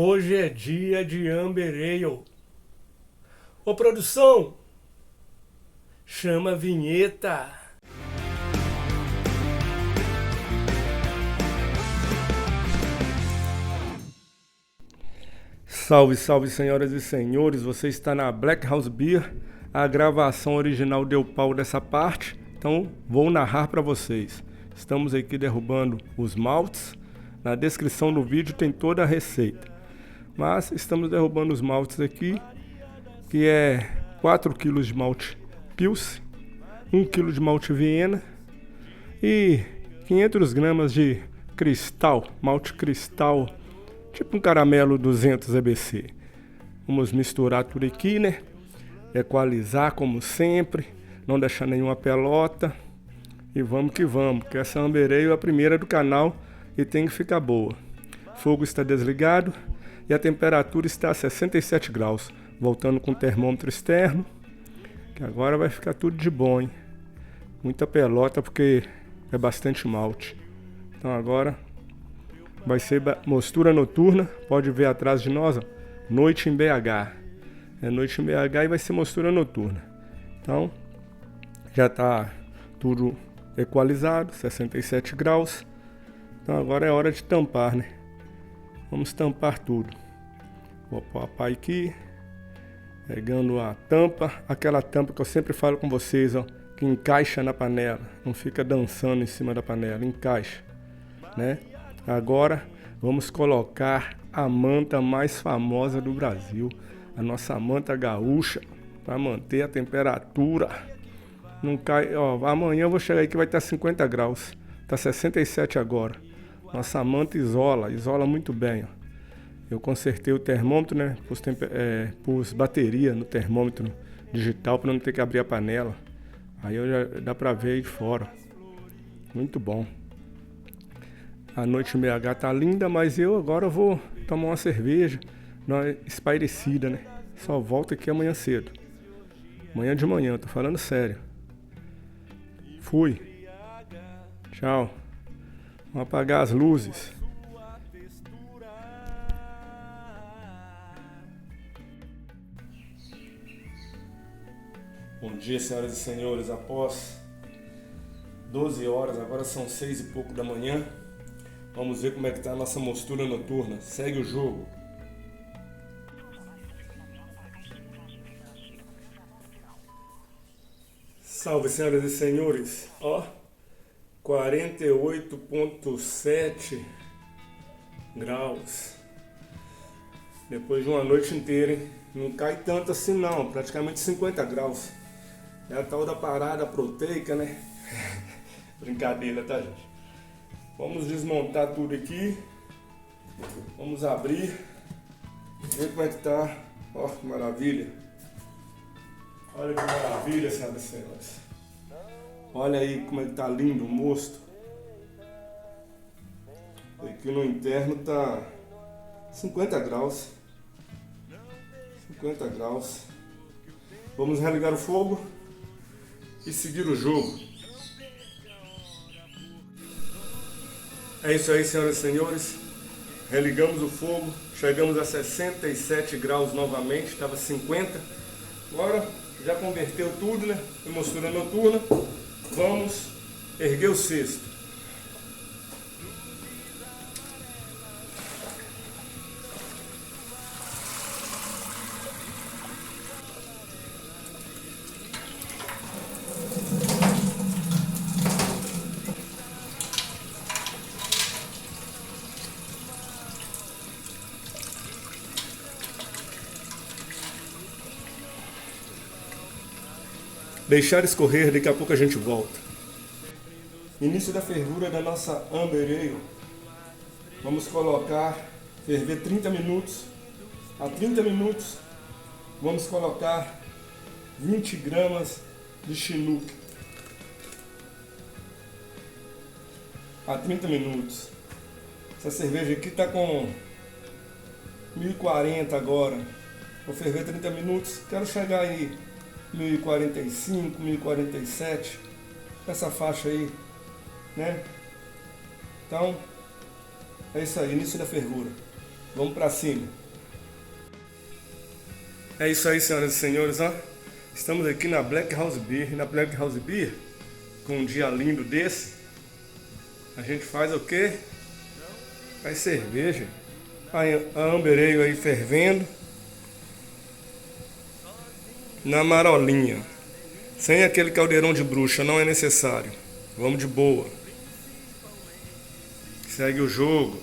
Hoje é dia de Amber Ale. Ô produção, chama a vinheta. Salve, salve senhoras e senhores, você está na Black House Beer. A gravação original deu pau dessa parte, então vou narrar para vocês. Estamos aqui derrubando os maltes. Na descrição do vídeo tem toda a receita. Mas estamos derrubando os maltes aqui, que é 4 kg de malte Pilsen, 1 kg de malte Viena e 500 gramas de cristal, malte cristal, tipo um caramelo 200 EBC. Vamos misturar tudo aqui, né? Equalizar como sempre, não deixar nenhuma pelota. E vamos que vamos, porque essa Amber Ale é a primeira do canal e tem que ficar boa. O fogo está desligado e a temperatura está a 67 graus. Voltando com o termômetro externo, que agora vai ficar tudo de bom, hein? Muita pelota porque é bastante malte. Então agora vai ser mostura noturna. Pode ver atrás de nós, ó, noite em BH. É noite em BH e vai ser mostura noturna. Então já está tudo equalizado, 67 graus. Então agora é hora de tampar, né? Vamos tampar tudo. Vou pôr a pá aqui, pegando a tampa, aquela tampa que eu sempre falo com vocês, ó, que encaixa na panela, não fica dançando em cima da panela, encaixa, né? Agora vamos colocar a manta mais famosa do Brasil, a nossa manta gaúcha, para manter a temperatura. Não cai, ó, amanhã eu vou chegar aí que vai estar 50 graus, tá 67 agora. Nossa manta isola muito bem, ó. Eu consertei o termômetro, né? Pus bateria no termômetro digital para não ter que abrir a panela. Aí dá pra ver aí de fora. Muito bom. A noite em BH tá linda, mas eu agora vou tomar uma cerveja, uma espairecida, né? Só volto aqui amanhã cedo. Amanhã de manhã, tô falando sério. Fui. Tchau. Vamos apagar as luzes. Bom dia, senhoras e senhores. Após 12 horas, agora são 6 e pouco da manhã. Vamos ver como é que está a nossa mostura noturna. Segue o jogo. Salve, senhoras e senhores. Ó, 48,7 graus. Depois de uma noite inteira, hein? Não cai tanto assim não, praticamente 50 graus. É a tal da parada proteica, né? Brincadeira, tá, gente? Vamos desmontar tudo aqui. Vamos abrir. Ver como é que tá. Ó, que maravilha. Olha que maravilha, senhoras e senhores. Olha aí como é que tá lindo o mosto. Aqui no interno tá 50 graus. 50 graus. Vamos religar o fogo e seguir o jogo. É isso aí, senhoras e senhores. Religamos o fogo. Chegamos a 67 graus novamente. Estava 50. Agora já converteu tudo, né? Em mostura noturna. Vamos erguer o cesto. Deixar escorrer, daqui a pouco a gente volta. Início da fervura da nossa Amber Ale. Vamos colocar, ferver 30 minutos. A 30 minutos, vamos colocar 20 gramas de Chinook. A 30 minutos. Essa cerveja aqui está com 1040 agora. Vou ferver 30 minutos. Quero chegar aí 1045, 1047, essa faixa aí, né? Então, é isso aí, início da fervura. Vamos pra cima. É isso aí, senhoras e senhores, ó. Estamos aqui na Black House Beer. E na Black House Beer, com um dia lindo desse, a gente faz o quê? Faz cerveja. A Amber Ale aí fervendo. Na marolinha. Sem aquele caldeirão de bruxa, não é necessário. Vamos de boa. Segue o jogo.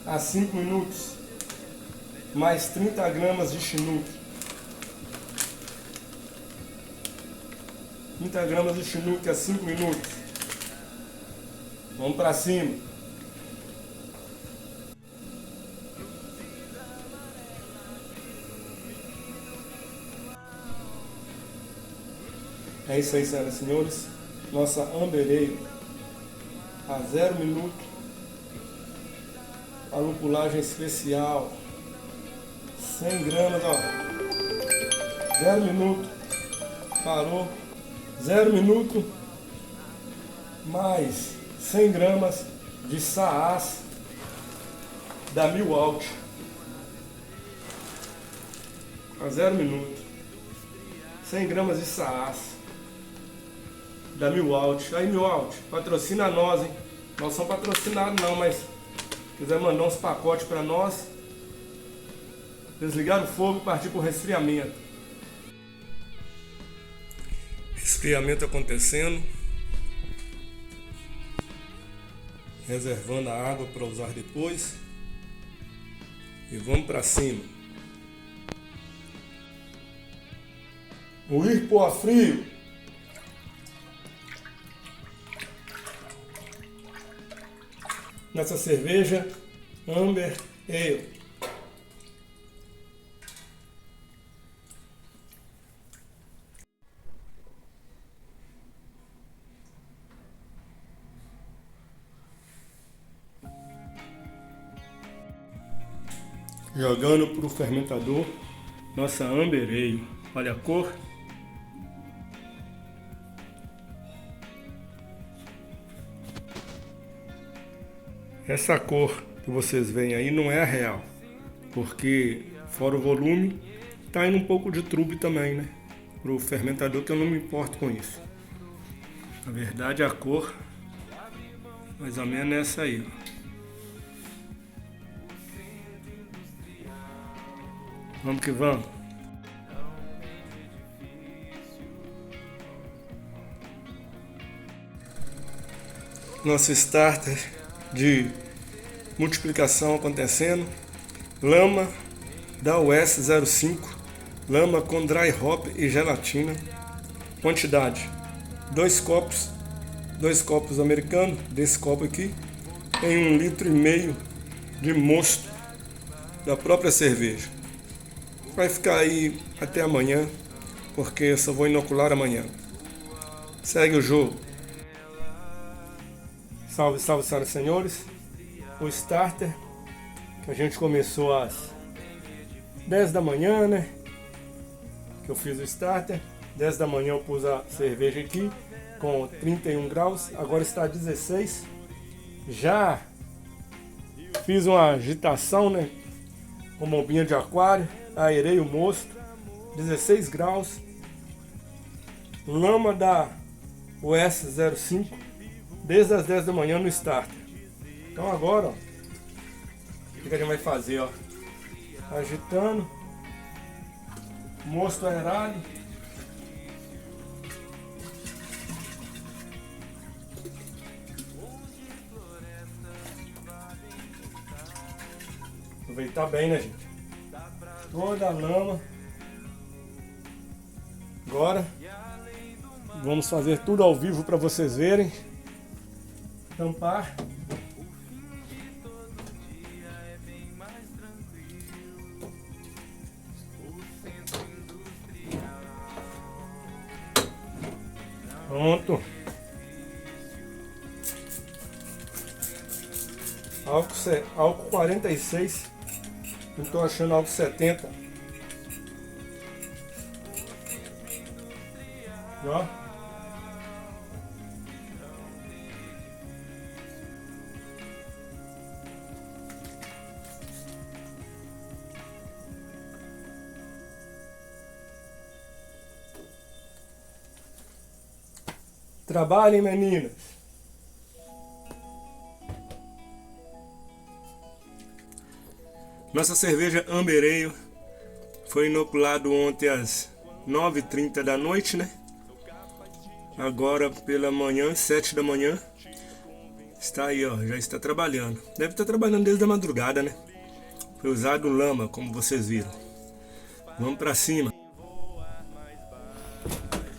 A 5 minutos. Mais 30 gramas de Chinook. 30 gramas de Chinook a 5 minutos. Vamos pra cima. É isso aí, senhoras e senhores. Nossa Amber Ale a 0 minuto. A lupulagem especial. 100 gramas, ó. 0 minuto. Parou. 0 minuto. Mais 100 gramas de Saaz da Mil Alt. A 0 minuto. 100 gramas de Saaz da Mil Alt. Aí, Mil Alt, patrocina nós, hein? Nós somos patrocinados não, mas quiser mandar uns pacotes para nós, desligar o fogo e partir para o resfriamento. Resfriamento acontecendo. Reservando a água para usar depois. E vamos para cima. O ir a frio. Nessa cerveja Amber Ale. Jogando para o fermentador nossa Amber Ale. Olha a cor. Essa cor que vocês veem aí não é a real, porque fora o volume, tá indo um pouco de trube também, né? Pro fermentador, que eu não me importo com isso. Na verdade, a cor, mais ou menos é essa aí, ó. Vamos que vamos. Nosso starter de multiplicação acontecendo. Lama da US 05. Lama com dry hop e gelatina. Quantidade: 2 copos. 2 copos americanos, desse copo aqui, tem 1,5 litro de mosto da própria cerveja. Vai ficar aí até amanhã, porque eu só vou inocular amanhã. Segue o jogo. Salve, salve, senhoras e senhores. O starter, que a gente começou às 10 da manhã, né? Que eu fiz o starter. 10 da manhã eu pus a cerveja aqui com 31 graus. Agora está 16. Já fiz uma agitação, né? Com bombinha de aquário. Aerei o mosto. 16 graus. Lama da US 05. Desde as 10 da manhã no starter. Então agora, ó, o que a gente vai fazer, ó? Agitando. Mosto aerado. Aproveitar bem, né, gente? Toda a lama. Agora vamos fazer tudo ao vivo para vocês verem. Tampar. Pronto. Álcool 46. Não estou achando álcool 70. Ó. Trabalhem, meninas. Nossa cerveja Amber Ale foi inoculado ontem às 9h30 da noite, né? Agora pela manhã, 7 da manhã, está aí, ó, já está trabalhando. Deve estar trabalhando desde a madrugada, né? Foi usado lama, como vocês viram. Vamos pra cima.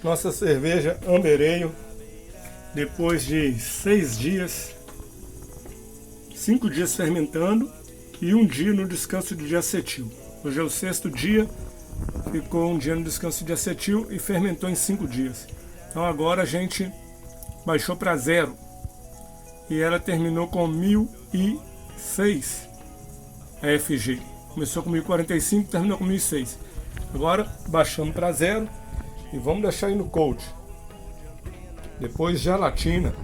Nossa cerveja Amber Ale, depois de 6 dias, 5 dias fermentando e 1 dia no descanso de acetil. Hoje é o 6º dia, ficou 1 dia no descanso de acetil e fermentou em 5 dias. Então agora a gente baixou para 0 e ela terminou com 1006 AFG. Começou com 1045 e terminou com 1006. Agora baixamos para 0 e vamos deixar aí no cold. Depois gelatina.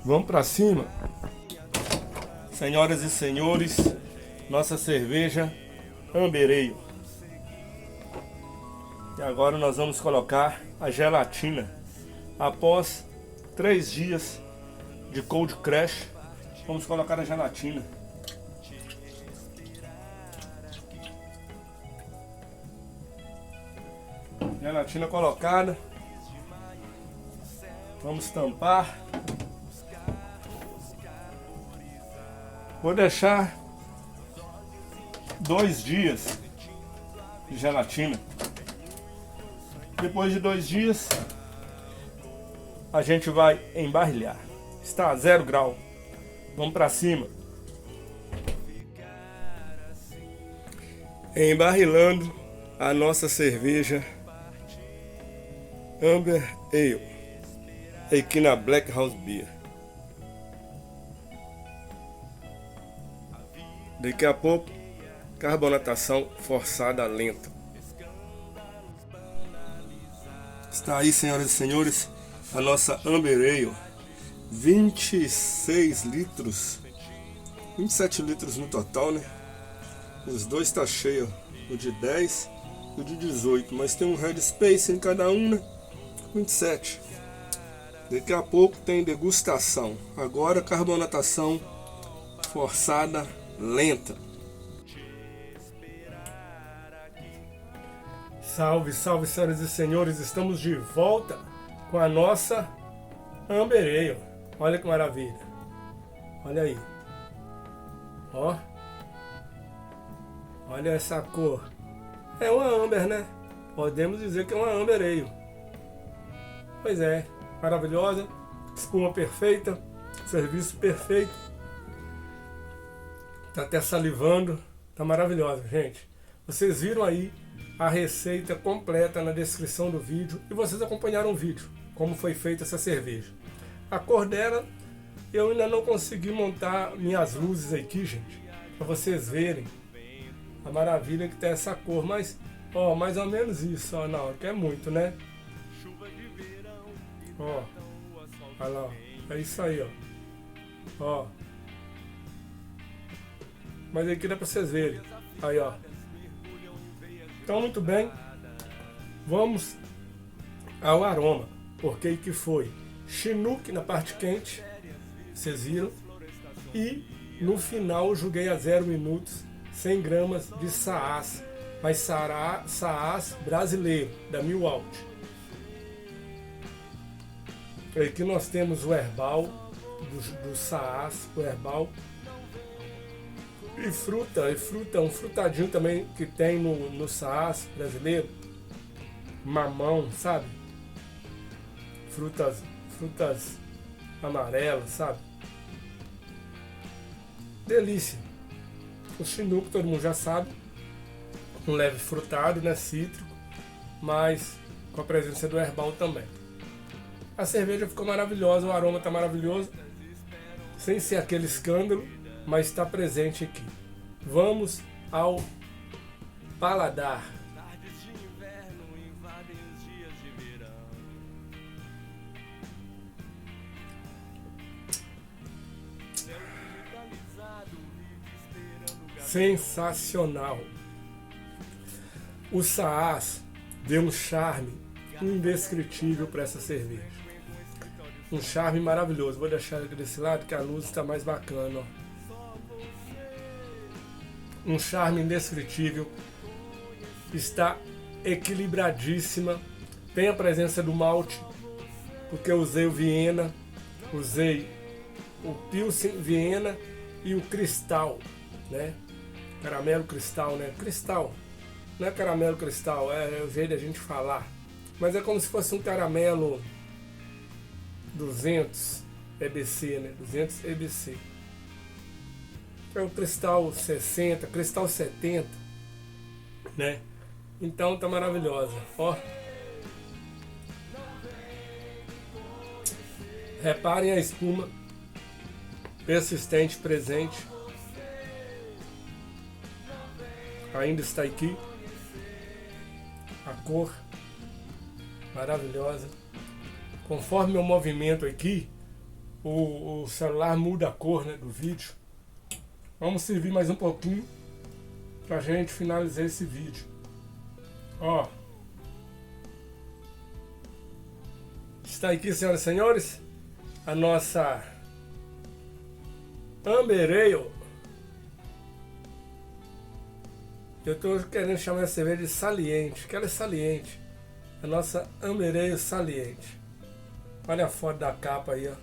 Vamos para cima. Senhoras e senhores, nossa cerveja Amber Ale. E agora nós vamos colocar a gelatina. Após 3 dias de cold crash, vamos colocar a gelatina. Gelatina colocada. Vamos tampar. Vou deixar 2 dias de gelatina. Depois de 2 dias, a gente vai embarrilhar. Está a 0 grau. Vamos para cima. Embarrilando a nossa cerveja Amber Ale aqui na Black House Beer. Daqui a pouco, carbonatação forçada lenta. Está aí, senhoras e senhores, a nossa Amber Ale. 26 litros, 27 litros no total, né? Os dois tá cheio, o de 10 e o de 18, mas tem um headspace em cada um, né? 27. Daqui a pouco tem degustação. Agora carbonatação forçada lenta. Salve, salve, senhoras e senhores, estamos de volta com a nossa Amber Ale. Olha que maravilha. Olha aí. Ó. Olha essa cor. É uma Amber, né? Podemos dizer que é uma Amber Ale. Pois é. Maravilhosa. Espuma perfeita. Serviço perfeito. Tá até salivando. Tá maravilhosa, gente. Vocês viram aí a receita completa na descrição do vídeo. E vocês acompanharam o vídeo. Como foi feita essa cerveja. A cor dela, eu ainda não consegui montar minhas luzes aqui, gente, para vocês verem a maravilha que tá essa cor, mas, ó, mais ou menos isso, ó, não, que é muito, né? Ó, olha lá, ó, é isso aí, ó, ó, mas aqui dá para vocês verem, aí, ó. Então, muito bem, vamos ao aroma, porque que foi? Chinook na parte quente, vocês viram, e no final eu joguei a 0 minutos 100 gramas de Saaz, mas Saaz brasileiro, da Milwaukee. Aqui nós temos o herbal do Saaz, o herbal, e fruta, um frutadinho também que tem no Saaz brasileiro, mamão, sabe? Frutas amarelas, sabe? Delícia. O Chinook todo mundo já sabe, um leve frutado, né, cítrico, mas com a presença do herbal também. A cerveja ficou maravilhosa, o aroma está maravilhoso, sem ser aquele escândalo, mas está presente aqui. Vamos ao paladar. Sensacional. O Saaz deu um charme indescritível para essa cerveja. Um charme maravilhoso. Vou deixar aqui desse lado que a luz está mais bacana, ó. Um charme indescritível. Está equilibradíssima. Tem a presença do malte, porque eu usei o Viena, usei o Pilsen Viena e o Cristal, né? Caramelo Cristal, né? Cristal. Não é caramelo cristal, é o jeito da gente falar. Mas é como se fosse um caramelo 200 EBC, né? 200 EBC. É o cristal 60, cristal 70, né? Então tá maravilhosa, ó. Reparem a espuma persistente presente. Ainda está aqui. A cor maravilhosa. Conforme o movimento aqui, o celular muda a cor, né, do vídeo. Vamos servir mais um pouquinho pra gente finalizar esse vídeo. Ó. Está aqui, senhoras e senhores, a nossa Amber Ale. Eu estou querendo chamar essa cerveja de saliente, que ela é saliente. A nossa Amber Ale saliente. Olha a foto da capa aí, ó.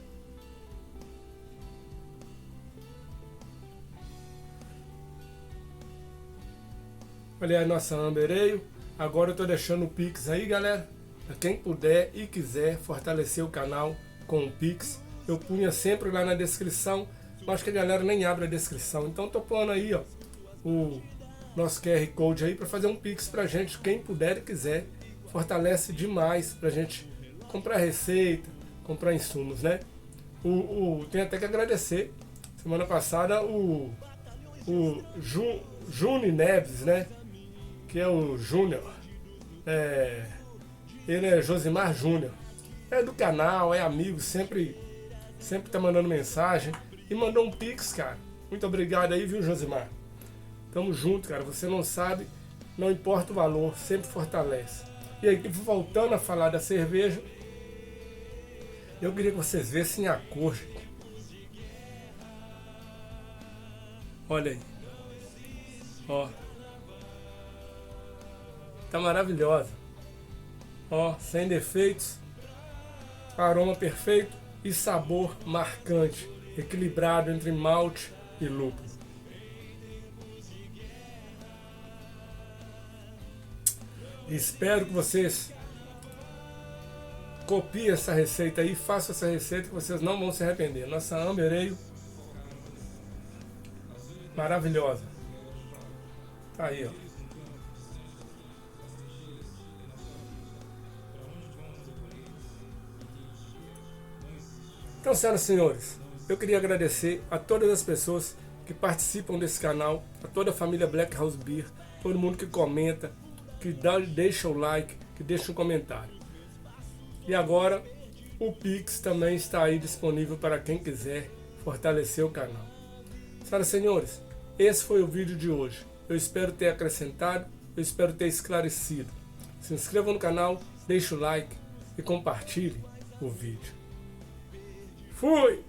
Olha a nossa Amber Ale. Agora eu estou deixando o Pix aí, galera. Para quem puder e quiser fortalecer o canal com o Pix. Eu punha sempre lá na descrição. Mas acho que a galera nem abre a descrição. Então estou pondo aí, ó, o nosso QR Code aí para fazer um Pix pra gente, quem puder e quiser. Fortalece demais pra gente comprar receita, comprar insumos, né? Tem até que agradecer. Semana passada o Juni Neves, né? Que é o Júnior. Ele é Josimar Júnior. É do canal, é amigo, sempre tá mandando mensagem. E mandou um Pix, cara. Muito obrigado aí, viu, Josimar? Tamo junto, cara. Você não sabe, não importa o valor, sempre fortalece. E aí, voltando a falar da cerveja, eu queria que vocês vissem a cor, gente. Olha aí. Ó. Tá maravilhosa. Ó, sem defeitos. Aroma perfeito e sabor marcante. Equilibrado entre malte e lúpulo. Espero que vocês copiem essa receita aí, façam essa receita que vocês não vão se arrepender. Nossa Amber Ale, maravilhosa. Tá aí, ó. Então, senhoras e senhores, eu queria agradecer a todas as pessoas que participam desse canal, a toda a família Black House Beer, todo mundo que comenta, que deixa o like, que deixa um comentário. E agora o Pix também está aí disponível para quem quiser fortalecer o canal. Senhoras e senhores, esse foi o vídeo de hoje. Eu espero ter acrescentado, eu espero ter esclarecido. Se inscreva no canal, deixe o like e compartilhe o vídeo. Fui!